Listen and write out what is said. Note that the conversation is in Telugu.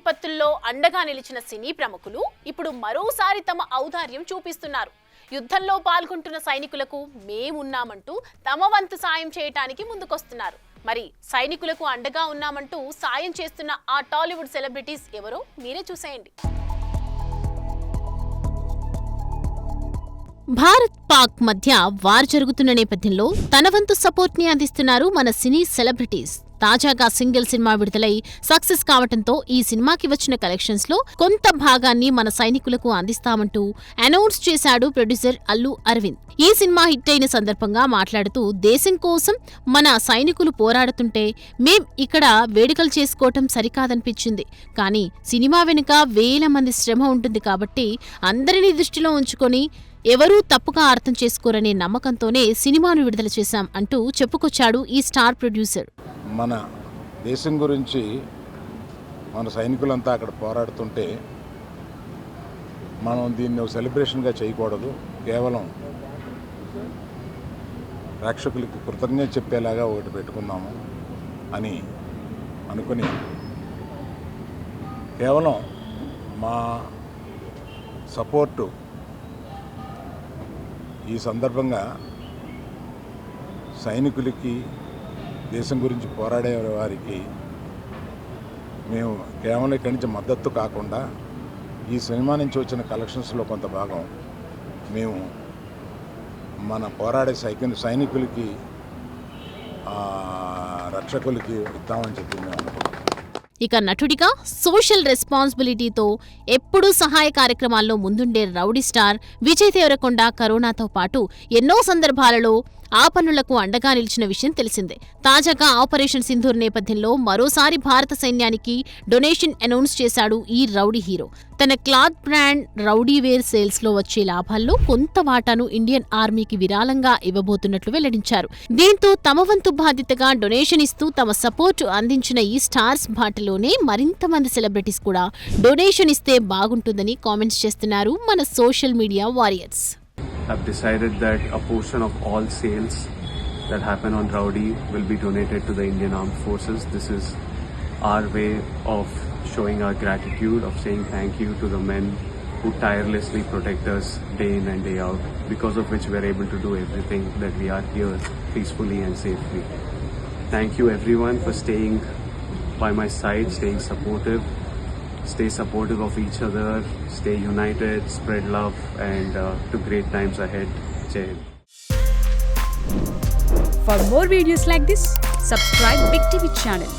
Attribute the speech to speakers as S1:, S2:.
S1: విపత్తుల్లో అండగా నిలిచిన సినీ ప్రముఖులు ఇప్పుడు మరోసారి తమ ఔదార్యం చూపిస్తున్నారు. యుద్ధంలో పాల్గొంటున్న సైనికులకు మేమున్నామంటూ తమ వంతు సాయం చేయడానికి ముందుకొస్తున్నారు. మరి సైనికులకు అండగా ఉన్నామంటూ సాయం చేస్తున్న ఆ టాలీవుడ్ సెలబ్రిటీస్ ఎవరో మీరే చూసేయండి. భారత్ పాక్ మధ్య వార్ జరుగుతున్న నేపథ్యంలో తన వంతు సపోర్ట్ ని అందిస్తున్నారు మన సినీ సెలబ్రిటీస్. తాజాగా సింగిల్ సినిమా విడుదలై సక్సెస్ కావడంతో ఈ సినిమాకి వచ్చిన కలెక్షన్స్ లో కొంత భాగాన్ని మన సైనికులకు అందిస్తామంటూ అనౌన్స్ చేశాడు ప్రొడ్యూసర్ అల్లు అరవింద్. ఈ సినిమా హిట్ అయిన సందర్భంగా మాట్లాడుతూ దేశం కోసం మన సైనికులు పోరాడుతుంటే మేం ఇక్కడ వేడుకలు చేసుకోవటం సరికాదనిపించింది. కానీ సినిమా వెనుక వేల మంది శ్రమ ఉంటుంది కాబట్టి అందరినీ దృష్టిలో ఉంచుకొని ఎవరూ తప్పుగా అర్థం చేసుకోరనే నమ్మకంతోనే సినిమాను విడుదల చేశాం అంటూ చెప్పుకొచ్చాడు ఈ స్టార్ ప్రొడ్యూసర్.
S2: మన దేశం గురించి మన సైనికులంతా అక్కడ పోరాడుతుంటే మనం దీన్ని సెలబ్రేషన్గా చేయకూడదు, కేవలం ప్రేక్షకులకి కృతజ్ఞత చెప్పేలాగా ఒకటి పెట్టుకుందాము అని అనుకుని కేవలం మా సపోర్టు ఈ సందర్భంగా సైనికులకి, దేశం గురించి పోరాడే వారికి మేము కేవలం ఇక్కడి నుంచి మద్దతు కాకుండా ఈ సినిమా నుంచి వచ్చిన కలెక్షన్స్లో కొంత భాగం మేము మన పోరాడే సైనికులకి, రక్షకులకి ఇద్దామని చెప్పి మేము అనుకుంటున్నాం.
S1: ఇక నటుడిగా సోషల్ రెస్పాన్సిబిలిటీతో ఎప్పుడూ సహాయ కార్యక్రమాల్లో ముందుండే రౌడీ స్టార్ విజయ్ దేవరకొండ కరోనాతో పాటు ఎన్నో సందర్భాలలో ఆ పనులకు అండగా నిలిచిన విషయం తెలిసిందే. తాజాగా ఆపరేషన్ సింధూర్ నేపథ్యంలో మరోసారి భారత సైన్యానికి డొనేషన్ అనౌన్స్ చేశాడు ఈ రౌడీ హీరో. తన cloth brand Rowdy Wear sales లో వచ్చే లాభాల్లో కొంత వాటాను ఇండియన్ ఆర్మీకి విరాళంగా ఇవ్వబోతున్నట్లు వెల్లడించారు. దీంతో తమ వంతు బాధ్యతగా డొనేషన్ ఇస్తూ తమ సపోర్టు అందించిన ఈ స్టార్స్ బాటలోనే మరింత మంది సెలబ్రిటీస్ కూడా డొనేషన్ ఇస్తే బాగుంటుందని కామెంట్స్ చేస్తున్నారు మన social media warriors.
S3: Have decided that a portion of all sales that happen on Rowdy will be donated to the Indian Armed Forces. This is our way of showing our gratitude, of saying thank you to the men who tirelessly protect us day in and day out, because of which we are able to do everything that we are here peacefully and safely. Thank you everyone for staying by my side, staying supportive. Stay supportive of each other, stay united, spread love, and to great times ahead. Jai Hind.
S4: For more videos like this, subscribe Big TV channel.